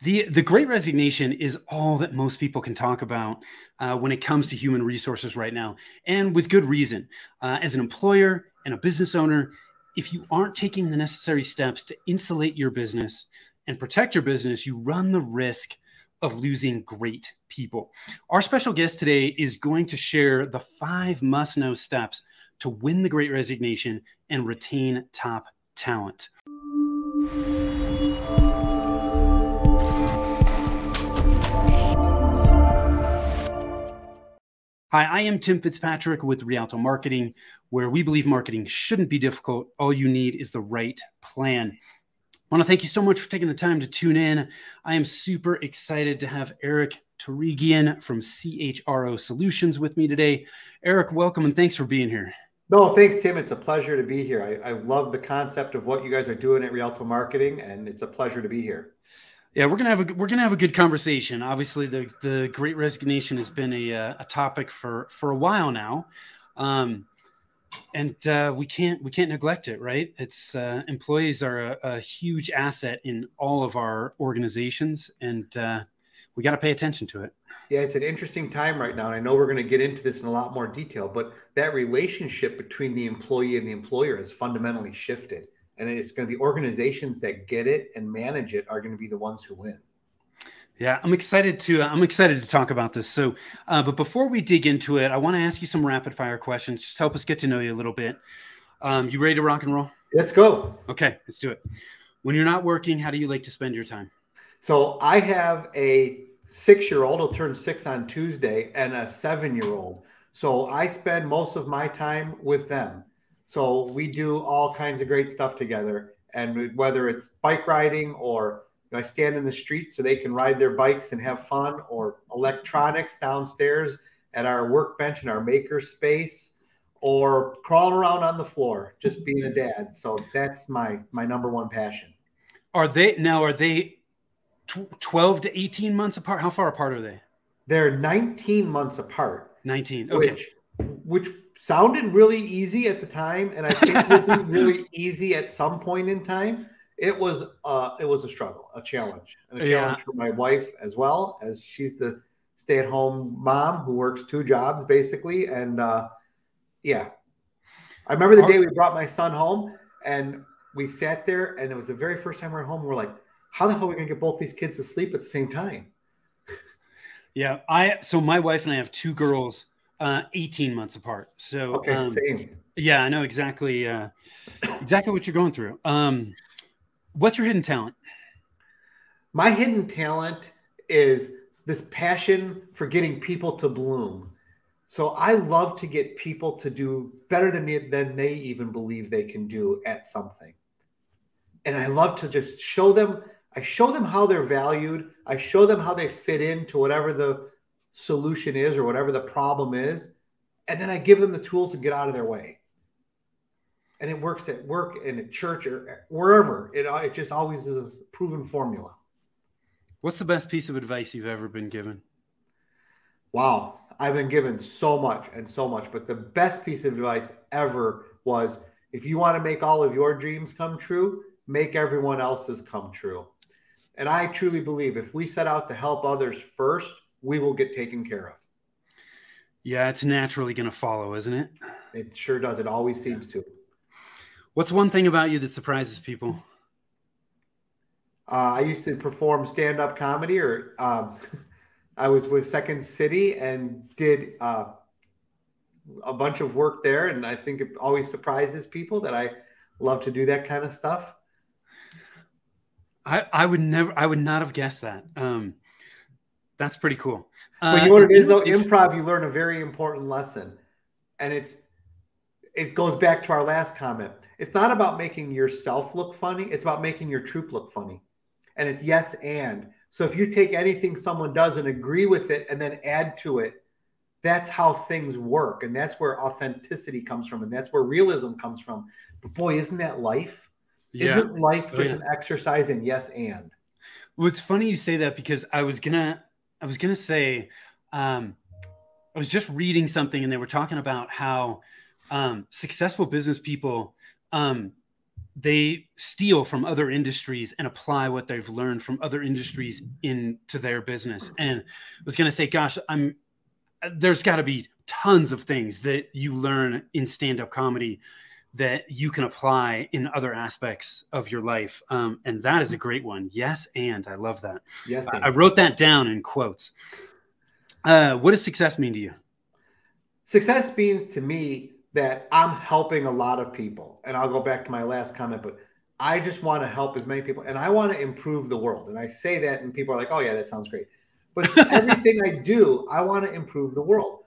The Great Resignation is all that most people can talk about when it comes to human resources right now, and with good reason. As an employer and a business owner, if you aren't taking the necessary steps to insulate your business and protect your business, you run the risk of losing great people. Our special guest today is going to share the 5 must-know steps to win the Great Resignation and retain top talent. Hi, I am Tim Fitzpatrick with Rialto Marketing, where we believe marketing shouldn't be difficult. All you need is the right plan. I want to thank you so much for taking the time to tune in. I am super excited to have Eric Torigian from CHRO Solutions with me today. Eric, welcome and thanks for being here. No, thanks, Tim. It's a pleasure to be here. I love the concept of what you guys are doing at Rialto Marketing, and it's a pleasure to be here. Yeah, we're gonna have a good conversation. Obviously, the Great Resignation has been a topic for a while now, and we can't neglect it, right? It's employees are a huge asset in all of our organizations, and we got to pay attention to it. Yeah, it's an interesting time right now, and I know we're going to get into this in a lot more detail, but that relationship between the employee and the employer has fundamentally shifted. And it's going to be organizations that get it and manage it are going to be the ones who win. Yeah, I'm excited to talk about this. So, but before we dig into it, I want to ask you some rapid fire questions. Just help us get to know you a little bit. You ready to rock and roll? Let's go. Okay, let's do it. When you're not working, how do you like to spend your time? So I have a 6-year-old, he'll turn 6 on Tuesday, and a 7-year-old. So I spend most of my time with them. So we do all kinds of great stuff together. And whether it's bike riding or I stand in the street so they can ride their bikes and have fun, or electronics downstairs at our workbench in our maker space, or crawling around on the floor, just being a dad. So that's my number one passion. Are they 12 to 18 months apart? How far apart are they? They're 19 months apart. 19. Okay. Which sounded really easy at the time, and I think would be really easy at some point in time. It was a struggle, a challenge, and a challenge for my wife as well, as she's the stay-at-home mom who works 2 jobs basically. And yeah, I remember the day we brought my son home and we sat there, and it was the very first time we were home. We're like, how the hell are we gonna get both these kids to sleep at the same time? Yeah, so my wife and I have 2 girls. 18 months apart. So okay, same. Yeah, I know exactly what you're going through. What's your hidden talent? My hidden talent is this passion for getting people to bloom. So I love to get people to do better than they even believe they can do at something. And I love to just show them. I show them how they're valued. I show them how they fit into whatever the solution is or whatever the problem is, and then I give them the tools to get out of their way. And it works at work and at church or wherever. It just always is a proven formula. What's the best piece of advice you've ever been given? Wow, I've been given so much, but the best piece of advice ever was, if you want to make all of your dreams come true, make everyone else's come true. And I truly believe if we set out to help others first, we will get taken care of. Yeah, it's naturally going to follow, isn't it? It sure does. It always seems to. What's one thing about you that surprises people? I used to perform stand-up comedy, or I was with Second City and did a bunch of work there. And I think it always surprises people that I love to do that kind of stuff. I would not have guessed that. That's pretty cool. But you know what it is, though? Improv, you learn a very important lesson. And it goes back to our last comment. It's not about making yourself look funny. It's about making your troupe look funny. And it's yes and. So if you take anything someone does and agree with it and then add to it, that's how things work. And that's where authenticity comes from. And that's where realism comes from. But boy, isn't that life? Yeah. Isn't life just an exercise in yes and? Well, it's funny you say that, because I was gonna say, I was just reading something and they were talking about how successful business people they steal from other industries and apply what they've learned from other industries into their business. And I was going to say, gosh, there's got to be tons of things that you learn in stand-up comedy that you can apply in other aspects of your life. And that is a great one. Yes. And I love that. Yes. I wrote that down in quotes. What does success mean to you? Success means to me that I'm helping a lot of people. And I'll go back to my last comment, but I just want to help as many people and I want to improve the world. And I say that and people are like, oh yeah, that sounds great. But everything I do, I want to improve the world.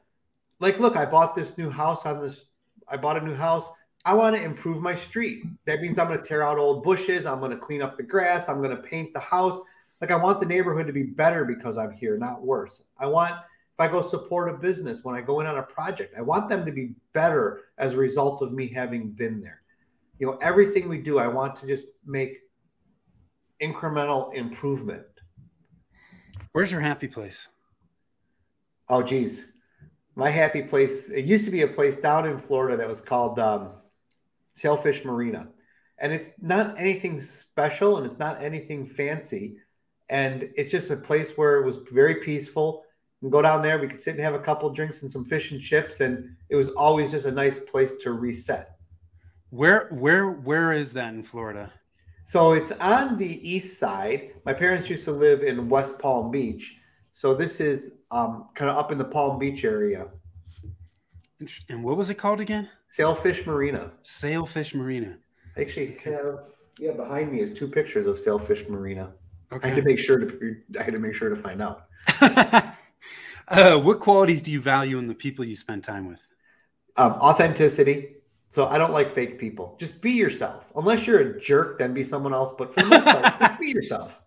Like, look, I bought this new house I bought a new house. I want to improve my street. That means I'm going to tear out old bushes. I'm going to clean up the grass. I'm going to paint the house. Like, I want the neighborhood to be better because I'm here, not worse. If I go support a business, when I go in on a project, I want them to be better as a result of me having been there. You know, everything we do, I want to just make incremental improvement. Where's your happy place? Oh, geez. My happy place, it used to be a place down in Florida that was called Sailfish Marina. And it's not anything special and it's not anything fancy. And it's just a place where it was very peaceful. And go down there, we could sit and have a couple drinks and some fish and chips. And it was always just a nice place to reset. Where is that in Florida? So it's on the east side. My parents used to live in West Palm Beach. So this is kind of up in the Palm Beach area. And what was it called again? Sailfish Marina. Sailfish Marina. Actually, behind me is 2 pictures of Sailfish Marina. Okay. I had to make sure to find out. What qualities do you value in the people you spend time with? Authenticity. So I don't like fake people. Just be yourself. Unless you're a jerk, then be someone else. But for the most part, just be yourself.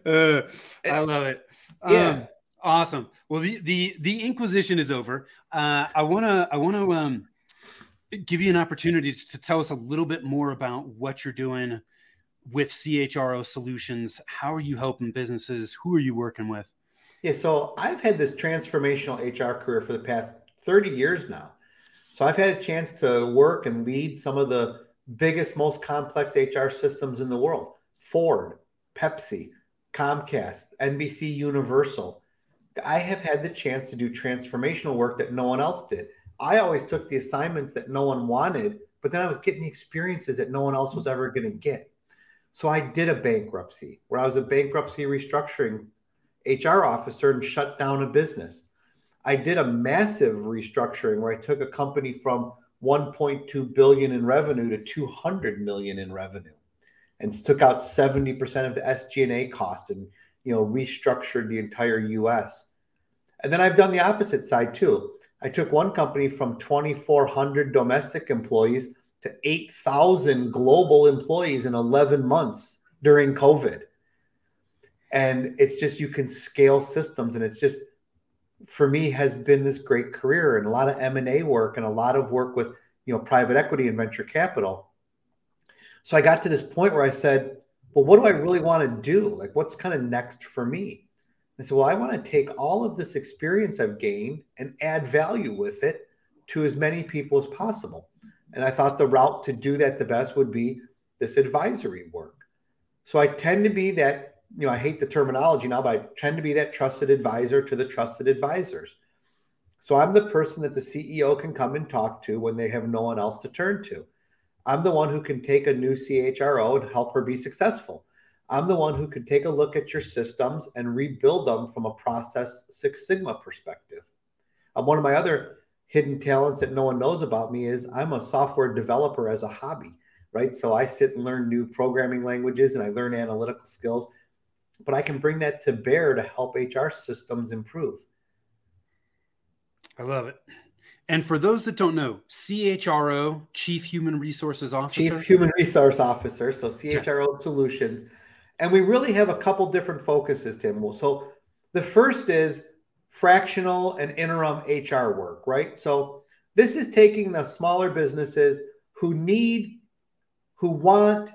I love it. Yeah. Awesome. Well, the Inquisition is over. I want to give you an opportunity to tell us a little bit more about what you're doing with CHRO Solutions. How are you helping businesses? Who are you working with? Yeah. So I've had this transformational HR career for the past 30 years now. So I've had a chance to work and lead some of the biggest, most complex HR systems in the world. Ford, Pepsi, Comcast, NBC Universal. I have had the chance to do transformational work that no one else did. I always took the assignments that no one wanted, but then I was getting the experiences that no one else was ever going to get. So I did a bankruptcy where I was a bankruptcy restructuring HR officer and shut down a business. I did a massive restructuring where I took a company from 1.2 billion in revenue to 200 million in revenue and took out 70% of the SG&A cost and, restructured the entire US. And then I've done the opposite side too. I took one company from 2,400 domestic employees to 8,000 global employees in 11 months during COVID. And it's just, you can scale systems, and it's just, for me, has been this great career and a lot of M&A work and a lot of work with, private equity and venture capital. So I got to this point where I said, well, what do I really want to do? Like, what's kind of next for me? I said, well, I want to take all of this experience I've gained and add value with it to as many people as possible. And I thought the route to do that the best would be this advisory work. So I tend to be that, I hate the terminology now, but I tend to be that trusted advisor to the trusted advisors. So I'm the person that the CEO can come and talk to when they have no one else to turn to. I'm the one who can take a new CHRO and help her be successful. I'm the one who can take a look at your systems and rebuild them from a process Six Sigma perspective. One of my other hidden talents that no one knows about me is I'm a software developer as a hobby, right? So I sit and learn new programming languages and I learn analytical skills, but I can bring that to bear to help HR systems improve. I love it. And for those that don't know, CHRO, Chief Human Resources Officer. Chief Human Resource Officer, so CHRO Solutions. And we really have a couple different focuses, Tim. So the first is fractional and interim HR work, right? So this is taking the smaller businesses who want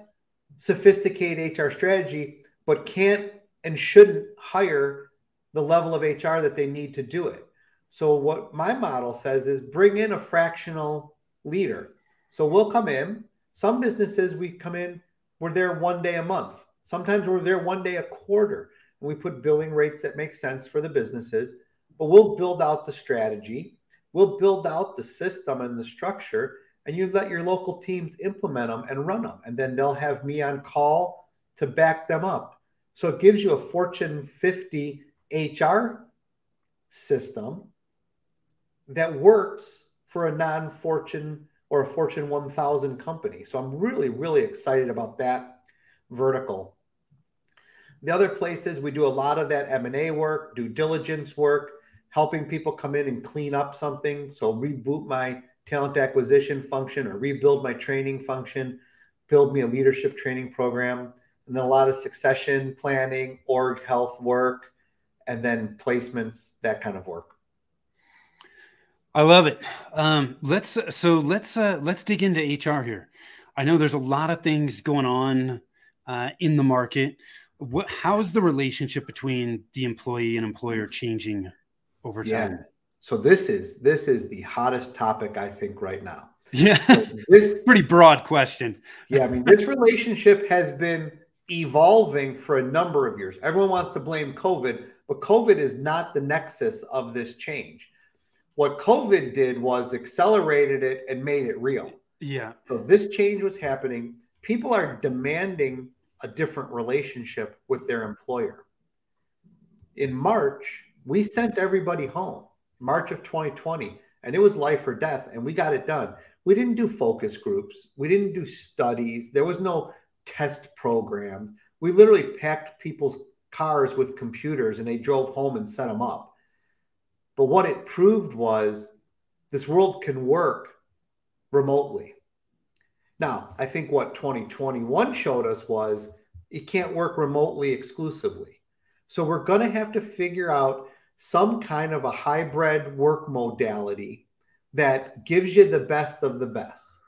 sophisticated HR strategy, but can't and shouldn't hire the level of HR that they need to do it. So what my model says is bring in a fractional leader. So we'll come in, Some businesses, we come in, we're there one day a month. Sometimes we're there one day a quarter. And we put billing rates that make sense for the businesses, but we'll build out the strategy. We'll build out the system and the structure, and you let your local teams implement them and run them. And then they'll have me on call to back them up. So it gives you a Fortune 50 HR system that works for a non-Fortune or a Fortune 1000 company. So I'm really, really excited about that vertical. The other places, we do a lot of that M&A work, due diligence work, helping people come in and clean up something. So reboot my talent acquisition function or rebuild my training function, build me a leadership training program, and then a lot of succession planning, org health work, and then placements, that kind of work. I love it. Let's dig into HR here. I know there's a lot of things going on in the market. How is the relationship between the employee and employer changing over time? Yeah. So this is the hottest topic, I think, right now. Yeah. So this pretty broad question. Yeah. I mean, this relationship has been evolving for a number of years. Everyone wants to blame COVID, but COVID is not the nexus of this change. What COVID did was accelerated it and made it real. Yeah. So this change was happening. People are demanding a different relationship with their employer. In March, we sent everybody home, March of 2020, and it was life or death, and we got it done. We didn't do focus groups. We didn't do studies. There was no test programs. We literally packed people's cars with computers, and they drove home and set them up. But what it proved was this world can work remotely. Now, I think what 2021 showed us was it can't work remotely exclusively. So we're going to have to figure out some kind of a hybrid work modality that gives you the best of the best.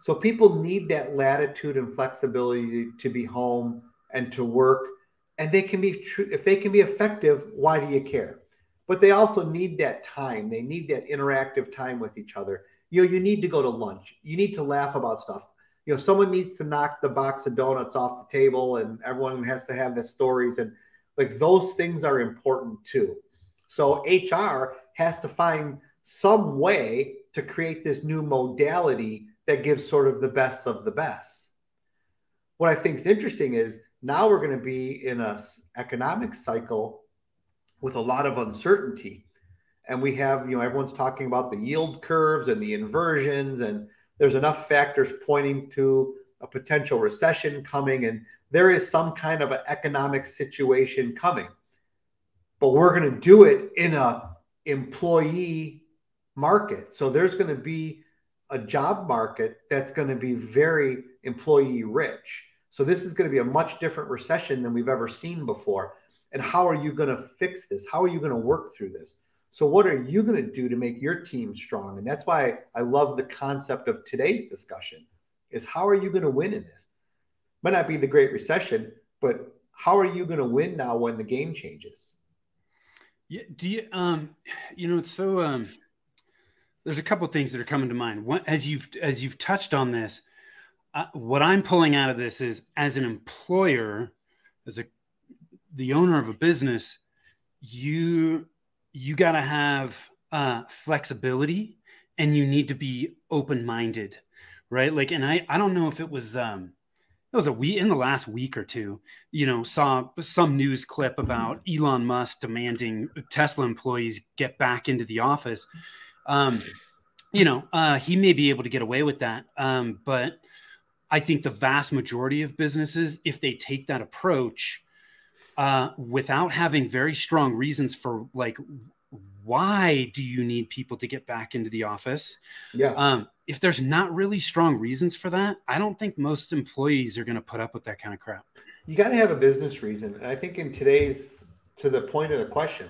So people need that latitude and flexibility to be home and to work. And they can be true. If they can be effective, why do you care? But they also need that time. They need that interactive time with each other. You need to go to lunch. You need to laugh about stuff. Someone needs to knock the box of donuts off the table, and everyone has to have their stories. And like those things are important too. So HR has to find some way to create this new modality that gives sort of the best of the best. What I think is interesting is now we're going to be in an economic cycle with a lot of uncertainty. And we have, everyone's talking about the yield curves and the inversions, and there's enough factors pointing to a potential recession coming, and there is some kind of an economic situation coming. But we're going to do it in an employee market. So there's going to be a job market that's going to be very employee rich. So this is going to be a much different recession than we've ever seen before. And how are you going to fix this? How are you going to work through this? So what are you going to do to make your team strong? And that's why I love the concept of today's discussion is how are you going to win in this? Might not be the Great Recession, but how are you going to win now when the game changes? Yeah. Do you, it's so, there's a couple of things that are coming to mind. One, as you've touched on this, what I'm pulling out of this is as an employer, the owner of a business, you got to have flexibility, and you need to be open-minded, right? Like, and I don't know if it was a week in the last week or two, saw some news clip about Elon Musk demanding Tesla employees get back into the office. He may be able to get away with that. But I think the vast majority of businesses, if they take that approach, without having very strong reasons for like, why do you need people to get back into the office? Yeah. If there's not really strong reasons for that, I don't think most employees are going to put up with that kind of crap. You got to have a business reason. And I think in today's, to the point of the question,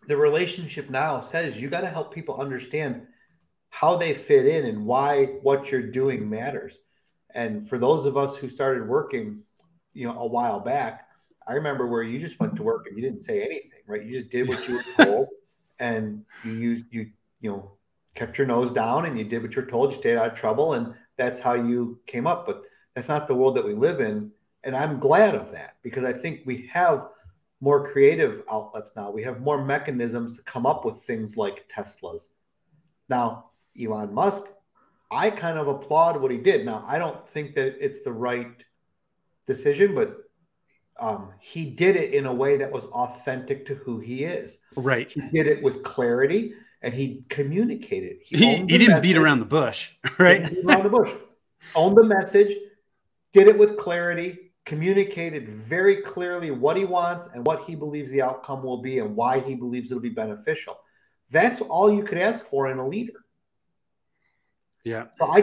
the relationship now says you got to help people understand how they fit in and why what you're doing matters. And for those of us who started working, a while back, I remember where you just went to work and you didn't say anything, right? You just did what you were told, and you kept your nose down and you did what you were told. You stayed out of trouble, and that's how you came up. But that's not the world that we live in. And I'm glad of that, because I think we have more creative outlets now. We have more mechanisms to come up with things like Teslas. Now, Elon Musk, I kind of applaud what he did. Now, I don't think that it's the right decision, but he did it in a way that was authentic to who he is. Right. He did it with clarity, and he communicated. He didn't beat around the bush, right? Didn't beat around the bush. Owned the message, did it with clarity, communicated very clearly what he wants and what he believes the outcome will be and why he believes it'll be beneficial. That's all you could ask for in a leader. Yeah. So I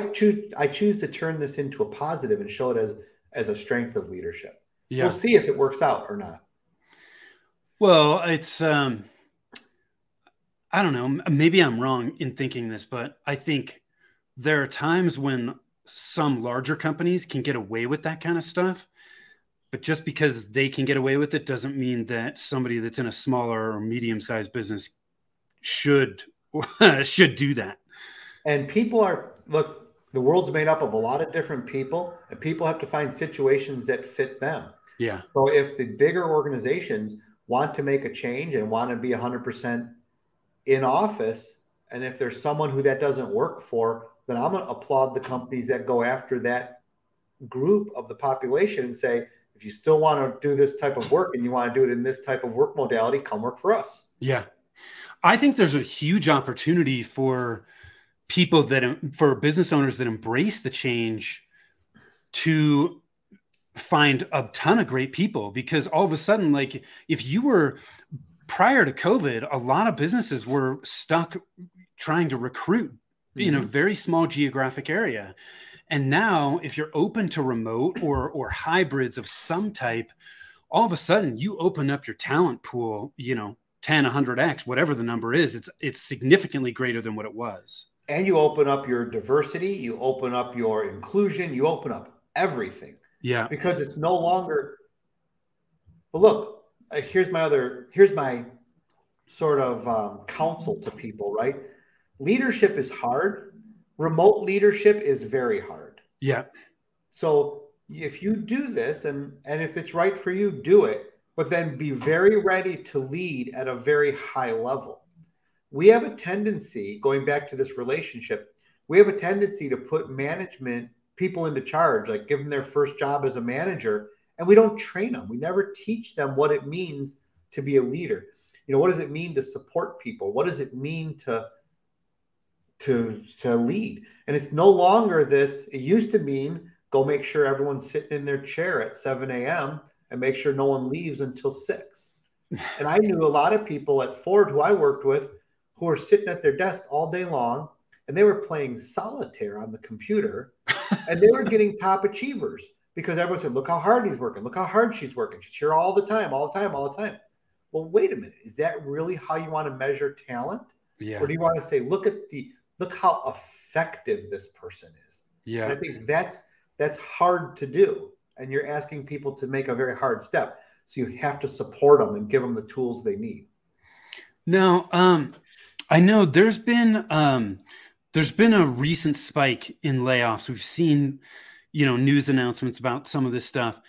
choose to turn this into a positive and show it as a strength of leadership. Yeah. We'll see if it works out or not. Well, it's I don't know. Maybe I'm wrong in thinking this, but I think there are times when some larger companies can get away with that kind of stuff. But just because they can get away with it doesn't mean that somebody that's in a smaller or medium-sized business should do that. And look, the world's made up of a lot of different people, and people have to find situations that fit them. Yeah. So if the bigger organizations want to make a change and want to be 100% in office, and if there's someone who that doesn't work for, then I'm going to applaud the companies that go after that group of the population and say, if you still want to do this type of work and you want to do it in this type of work modality, come work for us. Yeah. I think there's a huge opportunity for for business owners that embrace the change to find a ton of great people, because all of a sudden, like if you were prior to COVID, a lot of businesses were stuck trying to recruit in a very small geographic area. And now if you're open to remote or hybrids of some type, all of a sudden you open up your talent pool, 10, 100x, whatever the number is, it's significantly greater than what it was. And you open up your diversity, you open up your inclusion, you open up everything. Yeah. Because it's no longer, but look, here's my sort of counsel to people, right? Leadership is hard. Remote leadership is very hard. Yeah. So if you do this and if it's right for you, do it, but then be very ready to lead at a very high level. We have a tendency, going back to this relationship, we have a tendency to put people into charge, like give them their first job as a manager, and we don't train them. We never teach them what it means to be a leader. What does it mean to support people? What does it mean to lead? And it's no longer this. It used to mean go make sure everyone's sitting in their chair at 7 a.m. and make sure no one leaves until 6. And I knew a lot of people at Ford who I worked with who were sitting at their desk all day long, and they were playing solitaire on the computer, and they were getting top achievers because everyone said, look how hard he's working. Look how hard she's working. She's here all the time. Well, wait a minute. Is that really how you want to measure talent? Yeah. Or do you want to say, look how effective this person is? Yeah. And I think that's hard to do. And you're asking people to make a very hard step. So you have to support them and give them the tools they need. Now, I know there's been a recent spike in layoffs. We've seen, news announcements about some of this stuff.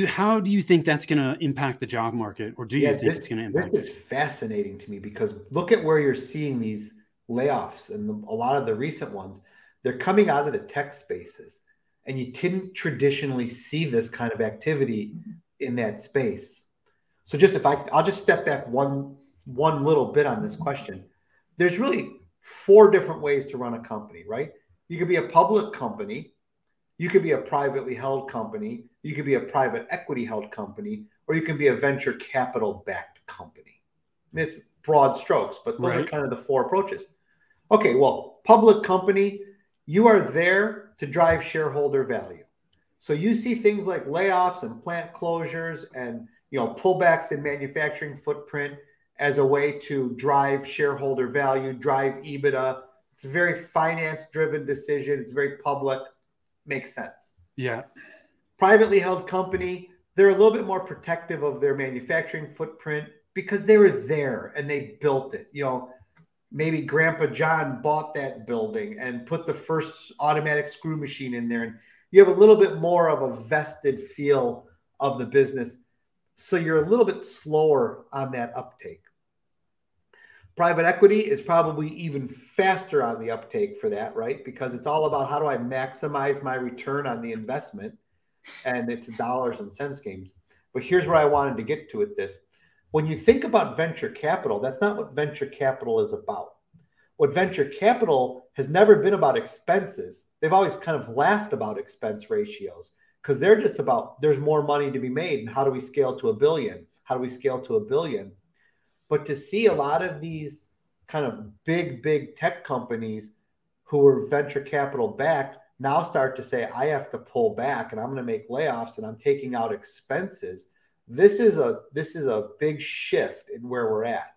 How do you think that's going to impact the job market, or do you think it's going to impact? This is fascinating to me, because look at where you're seeing these layoffs, and a lot of the recent ones, they're coming out of the tech spaces, and you didn't traditionally see this kind of activity in that space. So I'll just step back one little bit on this question. There's really 4 different ways to run a company, right? You could be a public company, you could be a privately held company, you could be a private equity held company, or you can be a venture capital backed company. It's broad strokes, but those are kind of the 4 approaches. Okay, well, public company, you are there to drive shareholder value. So you see things like layoffs and plant closures and pullbacks in manufacturing footprint as a way to drive shareholder value, drive EBITDA. It's a very finance-driven decision. It's very public. Makes sense. Yeah. Privately held company, they're a little bit more protective of their manufacturing footprint because they were there and they built it. maybe Grandpa John bought that building and put the first automatic screw machine in there. And you have a little bit more of a vested feel of the business. So you're a little bit slower on that uptake. Private equity is probably even faster on the uptake for that, right? Because it's all about how do I maximize my return on the investment, and it's dollars and cents games. But here's where I wanted to get to with this. When you think about venture capital, that's not what venture capital is about. What venture capital has never been about expenses. They've always kind of laughed about expense ratios because they're just about there's more money to be made and how do we scale to $1 billion? How do we scale to $1 billion? But to see a lot of these kind of big tech companies who are venture capital backed now start to say, I have to pull back and I'm going to make layoffs and I'm taking out expenses. This is a big shift in where we're at.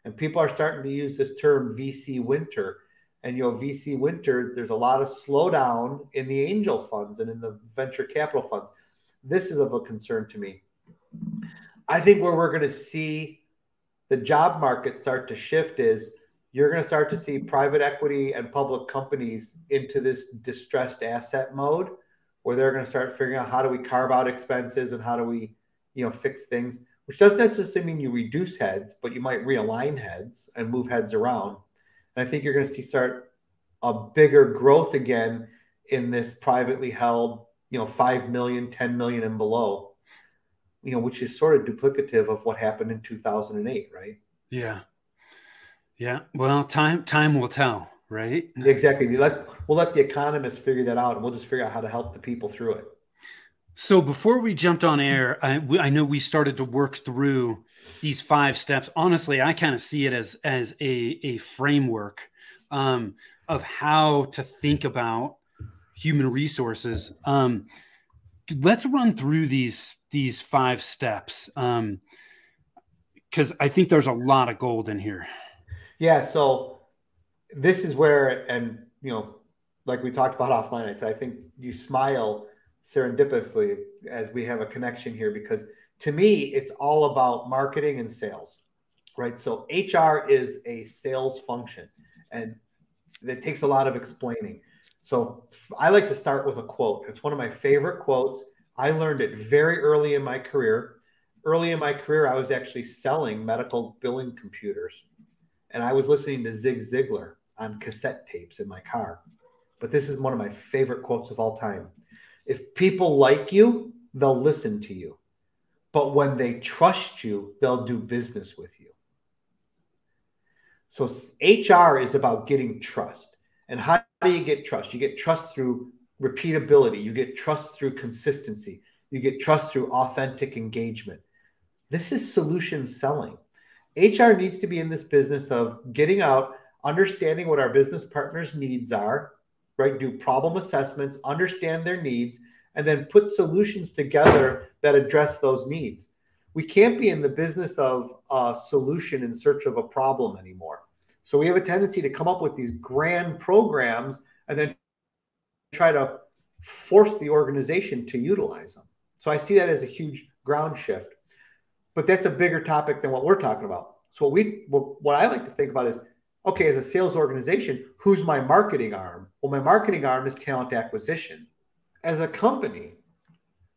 And people are starting to use this term VC winter. And, VC winter, there's a lot of slowdown in the angel funds and in the venture capital funds. This is of a concern to me. I think where we're going to see the job market start to shift is you're going to start to see private equity and public companies into this distressed asset mode where they're going to start figuring out how do we carve out expenses and how do we, fix things, which doesn't necessarily mean you reduce heads, but you might realign heads and move heads around. And I think you're going to see start a bigger growth again in this privately held, 5 million, 10 million and below, which is sort of duplicative of what happened in 2008, right? Yeah. Yeah. Well, time will tell, right? Exactly. We'll let the economists figure that out, and we'll just figure out how to help the people through it. So before we jumped on air, I know we started to work through these 5 steps. Honestly, I kind of see it as a framework of how to think about human resources. Let's run through these 5 steps because I think there's a lot of gold in here. Yeah. So this is where, and like we talked about offline, I said, I think you smile serendipitously as we have a connection here, because to me, it's all about marketing and sales, right? So HR is a sales function and it takes a lot of explaining. So I like to start with a quote. It's one of my favorite quotes. I learned it very early in my career. Early in my career, I was actually selling medical billing computers. And I was listening to Zig Ziglar on cassette tapes in my car. But this is one of my favorite quotes of all time. If people like you, they'll listen to you. But when they trust you, they'll do business with you. So HR is about getting trust. And how do you get trust? You get trust through repeatability. You get trust through consistency. You get trust through authentic engagement. This is solution selling. HR needs to be in this business of getting out, understanding what our business partners' needs are, right? Do problem assessments, understand their needs, and then put solutions together that address those needs. We can't be in the business of a solution in search of a problem anymore. So we have a tendency to come up with these grand programs and then try to force the organization to utilize them. So I see that as a huge ground shift. But that's a bigger topic than what we're talking about. So what I like to think about is, okay, as a sales organization, who's my marketing arm? Well, my marketing arm is talent acquisition. As a company,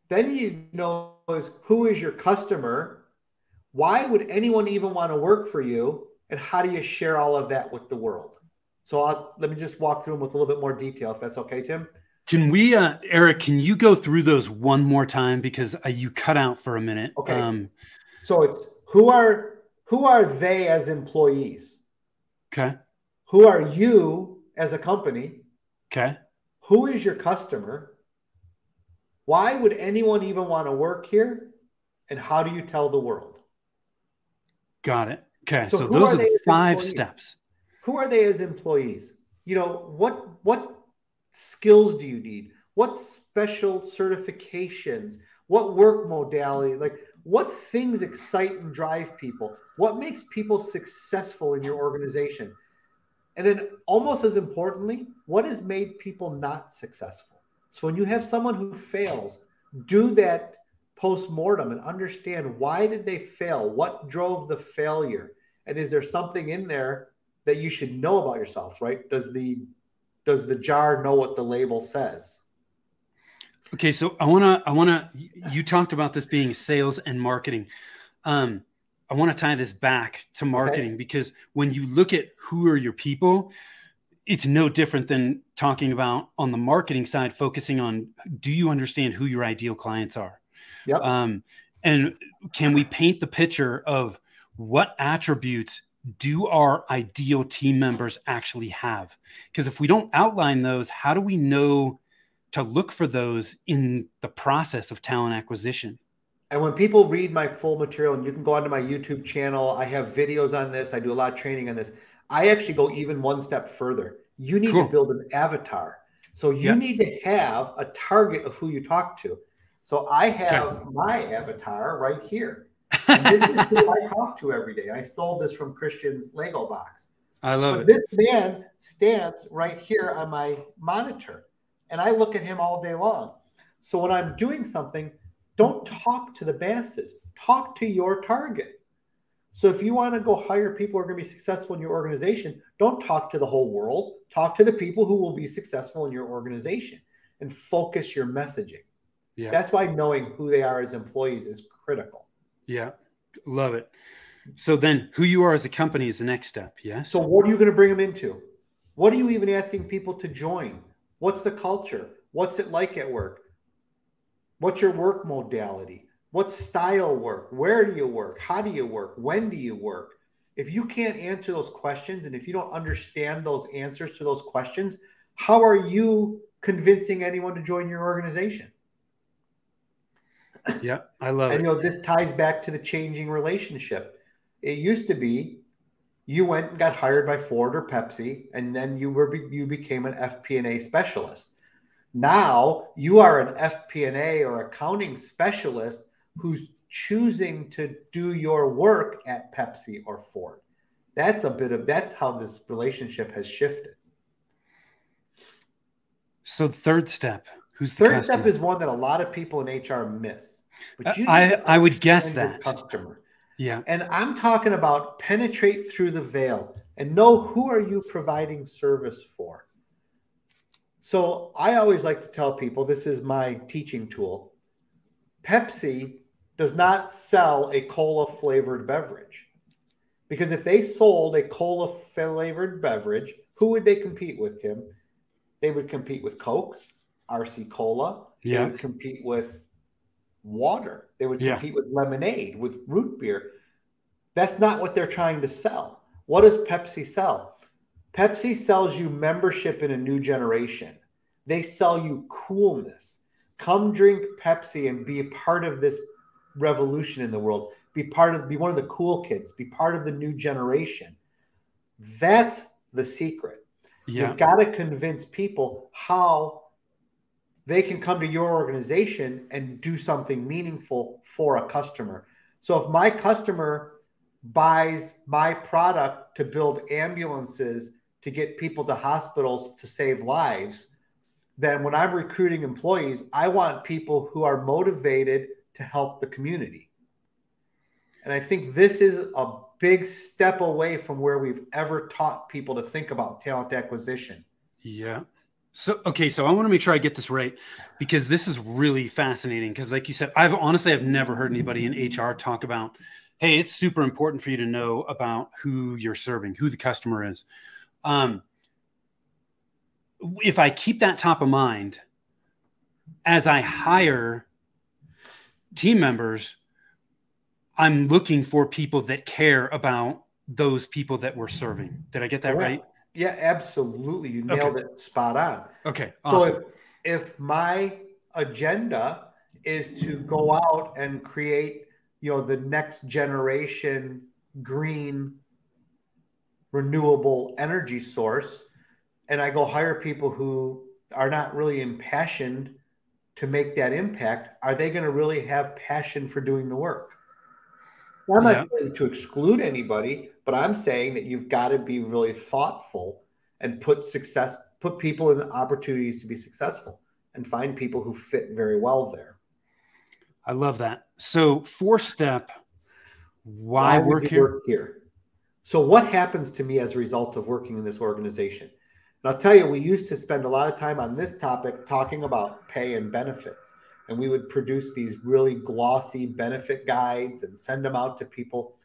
then you know is who is your customer? Why would anyone even want to work for you? And how do you share all of that with the world? So let me just walk through them with a little bit more detail, if that's okay, Tim. Can we, Eric, can you go through those one more time? Because you cut out for a minute. Okay. So it's who are they as employees? Okay. Who are you as a company? Okay. Who is your customer? Why would anyone even want to work here? And how do you tell the world? Got it. Okay. So those are the 5 steps. Who are they as employees? What skills do you need? What special certifications? What work modality? Like, what things excite and drive people? What makes people successful in your organization? And then almost as importantly, what has made people not successful? So when you have someone who fails, do that post-mortem and understand, why did they fail? What drove the failure? And is there something in there that you should know about yourself, right? Does the jar know what the label says? Okay, so you talked about this being sales and marketing. I want to tie this back to marketing, because when you look at who are your people, it's no different than talking about on the marketing side, focusing on, do you understand who your ideal clients are? Yep. And can we paint the picture of what attributes do our ideal team members actually have? Because if we don't outline those, how do we know to look for those in the process of talent acquisition? And when people read my full material, and you can go onto my YouTube channel, I have videos on this. I do a lot of training on this. I actually go even one step further. You need to build an avatar. So you need to have a target of who you talk to. So I have my avatar right here. And this is who I talk to every day. I stole this from Christian's Lego box. I love it. This man stands right here on my monitor, and I look at him all day long. So when I'm doing something, don't talk to the masses. Talk to your target. So if you want to go hire people who are going to be successful in your organization, don't talk to the whole world. Talk to the people who will be successful in your organization, and focus your messaging. Yeah. That's why knowing who they are as employees is critical. Yeah. Love it. So then who you are as a company is the next step. Yes. So what are you going to bring them into? What are you even asking people to join? What's the culture? What's it like at work? What's your work modality? What style work? Where do you work? How do you work? When do you work? If you can't answer those questions, and if you don't understand those answers to those questions, how are you convincing anyone to join your organization? Yeah, I love it. And this ties back to the changing relationship. It used to be you went and got hired by Ford or Pepsi, and then you became an FP&A specialist. Now you are an FP&A or accounting specialist who's choosing to do your work at Pepsi or Ford. That's how this relationship has shifted. So the third step. Who's the third step is one that a lot of people in HR miss. But I would guess that customer. Yeah. And I'm talking about penetrate through the veil and know who are you providing service for. So I always like to tell people, this is my teaching tool. Pepsi does not sell a cola flavored beverage, because if they sold a cola flavored beverage, who would they compete with, Tim? They would compete with Coke, RC Cola. They would compete with water. They would compete with lemonade, with root beer. That's not what they're trying to sell. What does Pepsi sell? Pepsi sells you membership in a new generation. They sell you coolness. Come drink Pepsi and be a part of this revolution in the world. Be one of the cool kids. Be part of the new generation. That's the secret. You've got to convince people how they can come to your organization and do something meaningful for a customer. So if my customer buys my product to build ambulances to get people to hospitals to save lives, then when I'm recruiting employees, I want people who are motivated to help the community. And I think this is a big step away from where we've ever taught people to think about talent acquisition. Yeah. So, okay. So I want to make sure I get this right, because this is really fascinating. Because like you said, I've never heard anybody in HR talk about, hey, it's super important for you to know about who you're serving, who the customer is. If I keep that top of mind as I hire team members, I'm looking for people that care about those people that we're serving. Did I get that right? Yeah, absolutely. You nailed it spot on. Okay. Awesome. So if my agenda is to go out and create, the next generation green renewable energy source, and I go hire people who are not really impassioned to make that impact, are they going to really have passion for doing the work? I'm not saying to exclude anybody, but I'm saying that you've got to be really thoughtful and put people in the opportunities to be successful and find people who fit very well there. I love that. So 4th step, why work here? So what happens to me as a result of working in this organization? And I'll tell you, we used to spend a lot of time on this topic talking about pay and benefits. And we would produce these really glossy benefit guides and send them out to people.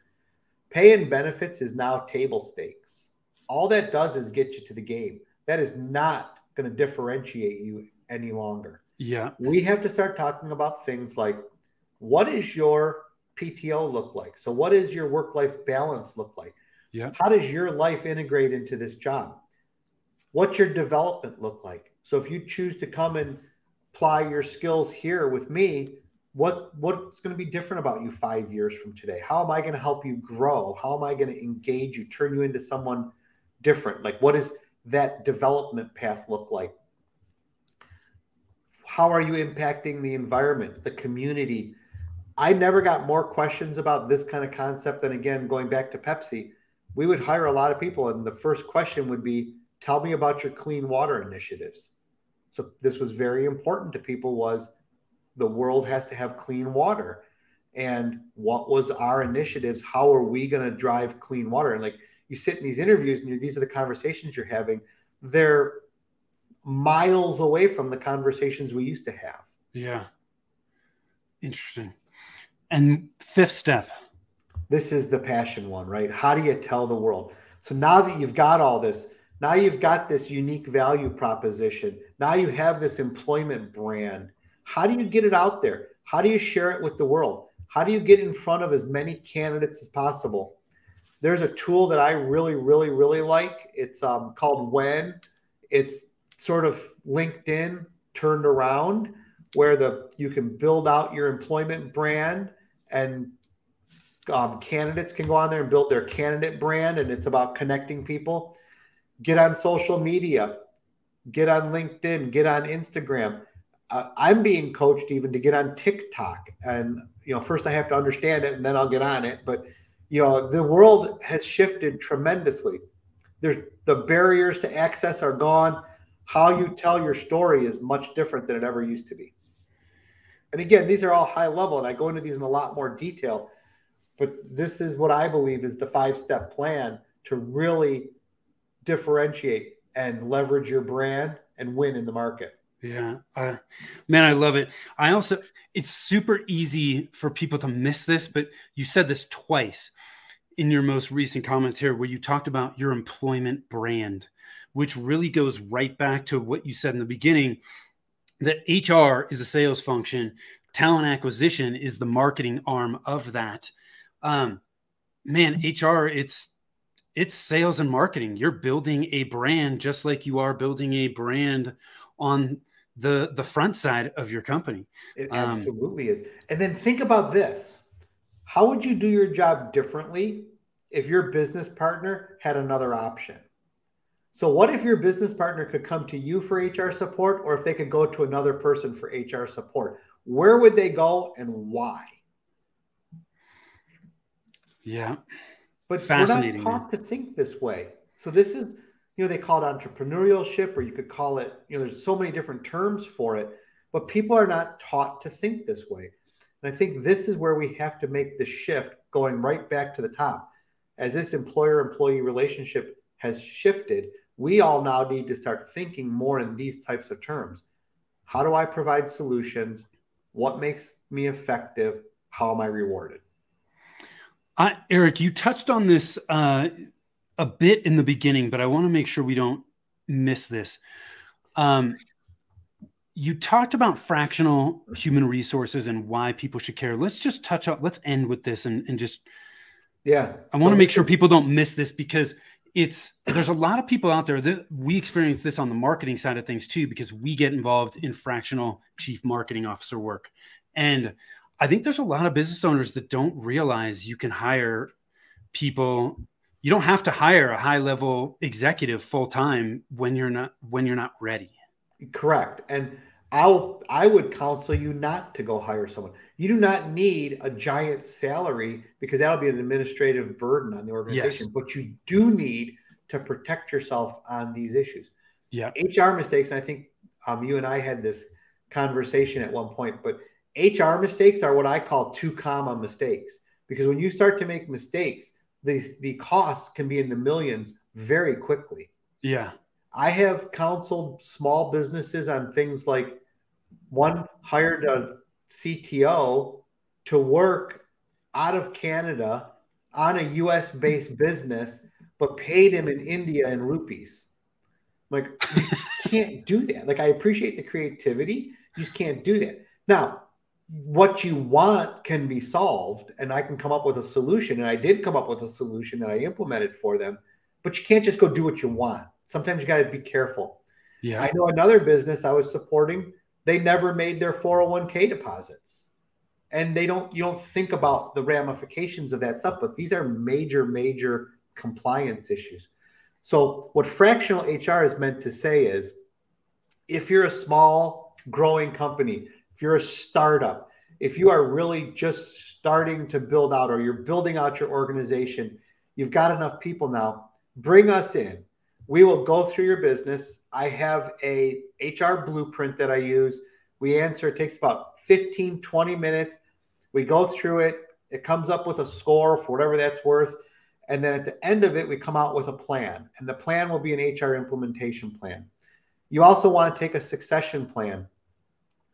Pay and benefits is now table stakes. All that does is get you to the game. That is not going to differentiate you any longer. Yeah. We have to start talking about things like, what does your PTO look like? So what does your work-life balance look like? Yeah. How does your life integrate into this job? What's your development look like? So if you choose to come and apply your skills here with me, what's going to be different about you 5 years from today? How am I going to help you grow? How am I going to engage you, turn you into someone different? Like, what does that development path look like? How are you impacting the environment, the community? I never got more questions about this kind of concept than, again, going back to Pepsi. We would hire a lot of people, and the first question would be, tell me about your clean water initiatives. So this was very important to people, was the world has to have clean water. And what was our initiatives? How are we going to drive clean water? And like, you sit in these interviews and these are the conversations you're having. They're miles away from the conversations we used to have. Yeah. Interesting. And fifth step. This is the passion one, right? How do you tell the world? So now that you've got all this, now you've got this unique value proposition. Now you have this employment brand. How do you get it out there? How do you share it with the world? How do you get in front of as many candidates as possible? There's a tool that I really, really, really like. It's called When. It's sort of LinkedIn turned around, where you can build out your employment brand, and candidates can go on there and build their candidate brand, and it's about connecting people. Get on social media, get on LinkedIn, get on Instagram. I'm being coached even to get on TikTok, and first I have to understand it and then I'll get on it. But the world has shifted tremendously. The barriers to access are gone. How you tell your story is much different than it ever used to be. And again, these are all high level, and I go into these in a lot more detail. But this is what I believe is the 5-step plan to really differentiate and leverage your brand and win in the market. Yeah. Man, I love it. It's super easy for people to miss this, but you said this twice in your most recent comments here, where you talked about your employment brand, which really goes right back to what you said in the beginning, that HR is a sales function. Talent acquisition is the marketing arm of that. Man, HR, it's sales and marketing. You're building a brand just like you are building a brand on the front side of your company. It absolutely is. And then think about this. How would you do your job differently if your business partner had another option? So what if your business partner could come to you for HR support, or if they could go to another person for HR support? Where would they go and why? Yeah. But fascinating, we're not taught to think this way. So this is, they call it entrepreneurship, or you could call it, there's so many different terms for it, but people are not taught to think this way. And I think this is where we have to make the shift, going right back to the top. As this employer-employee relationship has shifted, we all now need to start thinking more in these types of terms. How do I provide solutions? What makes me effective? How am I rewarded? Eric, you touched on this a bit in the beginning, but I want to make sure we don't miss this. You talked about fractional human resources and why people should care. Let's just let's end with this and just, I want to make sure people don't miss this, because there's a lot of people out there we experience this on the marketing side of things too, because we get involved in fractional chief marketing officer work. And I think there's a lot of business owners that don't realize you can hire people. You don't have to hire a high level executive full time when you're not ready. Correct. And I would counsel you not to go hire someone. You do not need a giant salary, because that'll be an administrative burden on the organization. Yes. But you do need to protect yourself on these issues. Yeah. HR mistakes. And I think you and I had this conversation at one point, but HR mistakes are what I call 2 comma mistakes, because when you start to make mistakes, the costs can be in the millions very quickly. Yeah. I have counseled small businesses on things like one hired a CTO to work out of Canada on a US based business, but paid him in India in rupees. Like, you just can't do that. Like, I appreciate the creativity. You just can't do that. Now, what you want can be solved, and I can come up with a solution. And I did come up with a solution that I implemented for them, but you can't just go do what you want. Sometimes you got to be careful. Yeah. I know another business I was supporting, they never made their 401k deposits. And you don't think about the ramifications of that stuff, but these are major, major compliance issues. So what fractional HR is meant to say is, if you're a small growing company, if you're a startup, if you are really just starting to build out, or you're building out your organization, you've got enough people now, bring us in. We will go through your business. I have a HR blueprint that I use. We answer, it takes about 15, 20 minutes. We go through it. It comes up with a score for whatever that's worth. And then at the end of it, we come out with a plan. And the plan will be an HR implementation plan. You also want to take a succession plan.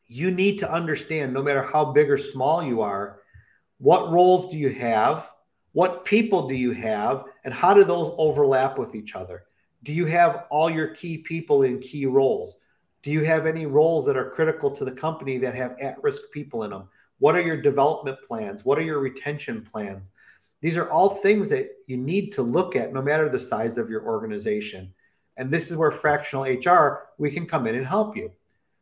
You need to understand, no matter how big or small you are, what roles do you have? What people do you have? And how do those overlap with each other? Do you have all your key people in key roles? Do you have any roles that are critical to the company that have at-risk people in them? What are your development plans? What are your retention plans? These are all things that you need to look at no matter the size of your organization. And this is where fractional HR, we can come in and help you.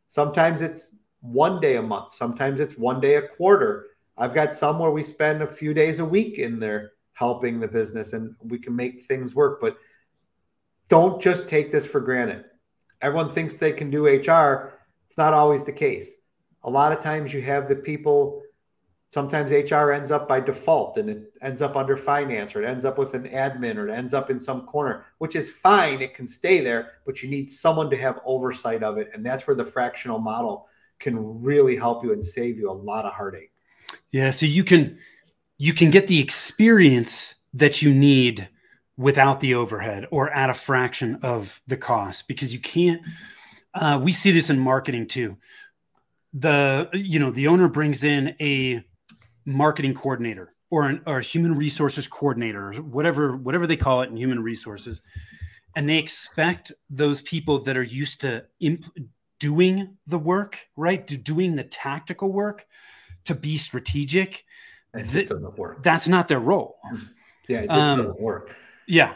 Sometimes it's one day a month. Sometimes it's one day a quarter. I've got some where we spend a few days a week in there helping the business, and we can make things work. But don't just take this for granted. Everyone thinks they can do HR. It's not always the case. A lot of times you have the people, sometimes HR ends up by default, and it ends up under finance, or it ends up with an admin, or it ends up in some corner, which is fine. It can stay there, but you need someone to have oversight of it. And that's where the fractional model can really help you and save you a lot of heartache. Yeah. So you can get the experience that you need without the overhead, or at a fraction of the cost, because you can't, we see this in marketing too. The owner brings in a marketing coordinator, or a human resources coordinator, or whatever they call it in human resources. And they expect those people that are used to doing the work, right? Doing the tactical work, to be strategic. It doesn't work. That's not their role. Yeah, it just doesn't work. Yeah.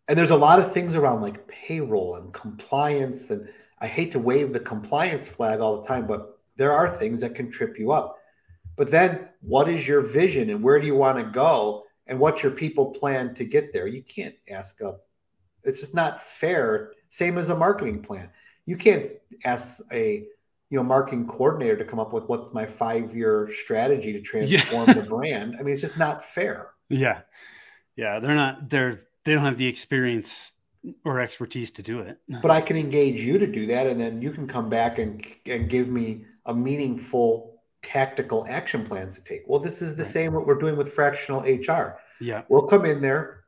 And there's a lot of things around like payroll and compliance. And I hate to wave the compliance flag all the time, but there are things that can trip you up. But then what is your vision, and where do you want to go, and what's your people plan to get there? You can't ask it's just not fair. Same as a marketing plan. You can't ask a marketing coordinator to come up with what's my 5-year strategy to transform the brand. I mean, it's just not fair. Yeah. Yeah. They don't have the experience or expertise to do it. But I can engage you to do that. And then you can come back and give me a meaningful tactical action plans to take. Well, this is the same what we're doing with fractional HR. Yeah. We'll come in there,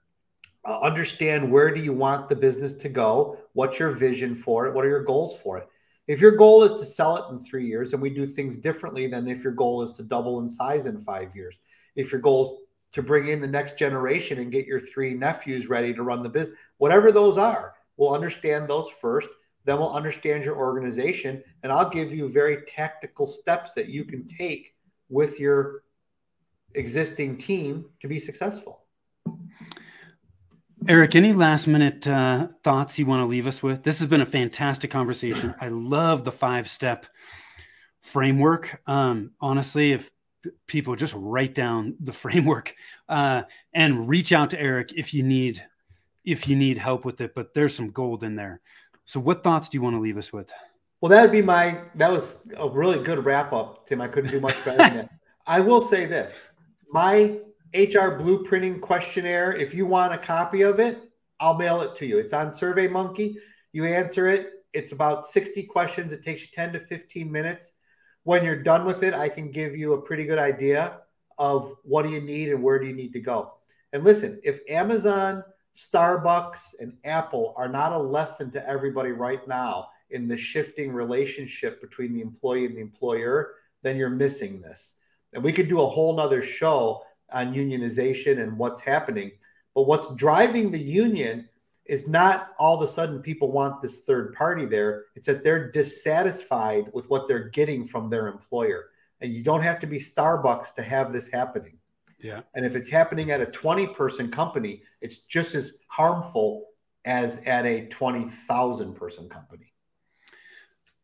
understand where do you want the business to go? What's your vision for it? What are your goals for it? If your goal is to sell it in 3 years, then we do things differently than if your goal is to double in size in 5 years. If your goal is to bring in the next generation and get your 3 nephews ready to run the business, whatever those are, we'll understand those first. Then we'll understand your organization, and I'll give you very tactical steps that you can take with your existing team to be successful. Eric, any last minute thoughts you want to leave us with? This has been a fantastic conversation. I love the 5-step framework. Honestly, if people just write down the framework and reach out to Eric if you need help with it, but there's some gold in there. So what thoughts do you want to leave us with? Well, that was a really good wrap up, Tim. I couldn't do much better than that. I will say this, my HR blueprinting questionnaire, if you want a copy of it, I'll mail it to you. It's on SurveyMonkey. You answer it. It's about 60 questions. It takes you 10 to 15 minutes. When you're done with it, I can give you a pretty good idea of what do you need and where do you need to go. And listen, if Amazon, Starbucks, and Apple are not a lesson to everybody right now in the shifting relationship between the employee and the employer, then you're missing this. And we could do a whole nother show on unionization and what's happening. But what's driving the union is not all of a sudden people want this third party there. It's that they're dissatisfied with what they're getting from their employer. And you don't have to be Starbucks to have this happening. Yeah. And if it's happening at a 20-person company, it's just as harmful as at a 20,000 person company.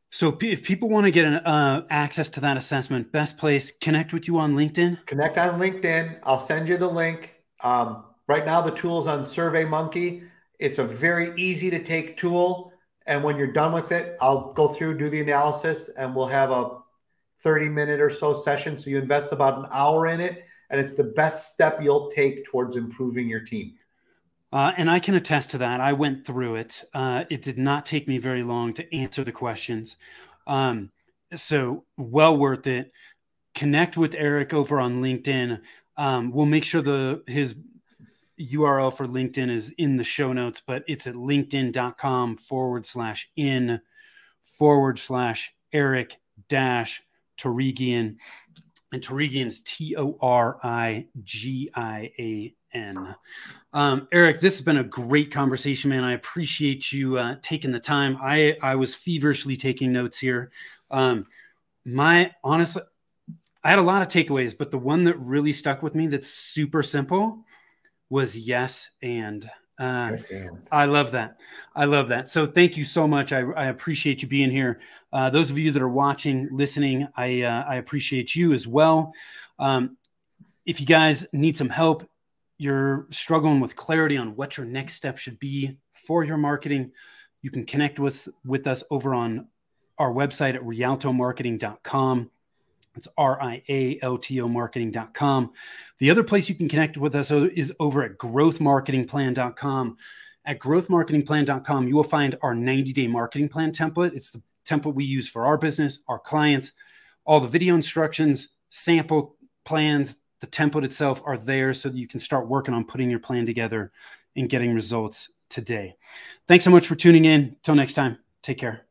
So if people want to get access to that assessment, best place, connect with you on LinkedIn? Connect on LinkedIn. I'll send you the link. Right now, the tool's on SurveyMonkey. It's a very easy to take tool. And when you're done with it, I'll go through, do the analysis, and we'll have a 30-minute or so session. So you invest about an hour in it, and it's the best step you'll take towards improving your team. And I can attest to that. I went through it. It did not take me very long to answer the questions. So well worth it. Connect with Eric over on LinkedIn. We'll make sure his URL for LinkedIn is in the show notes, but it's at linkedin.com/in/Eric-Torigian. And Torigian is Torigian. Eric, this has been a great conversation, man. I appreciate you taking the time. I was feverishly taking notes here. Honestly, I had a lot of takeaways, but the one that really stuck with me that's super simple was yes and. Yes, and. I love that. I love that. So thank you so much. I appreciate you being here. Those of you that are watching, listening, I appreciate you as well. If you guys need some help, you're struggling with clarity on what your next step should be for your marketing, you can connect with us over on our website at rialtomarketing.com. It's RIALTO marketing.com. The other place you can connect with us is over at growthmarketingplan.com. At growthmarketingplan.com, you will find our 90-day marketing plan template. It's the template we use for our business, our clients. All the video instructions, sample plans, the template itself are there so that you can start working on putting your plan together and getting results today. Thanks so much for tuning in. Till next time, take care.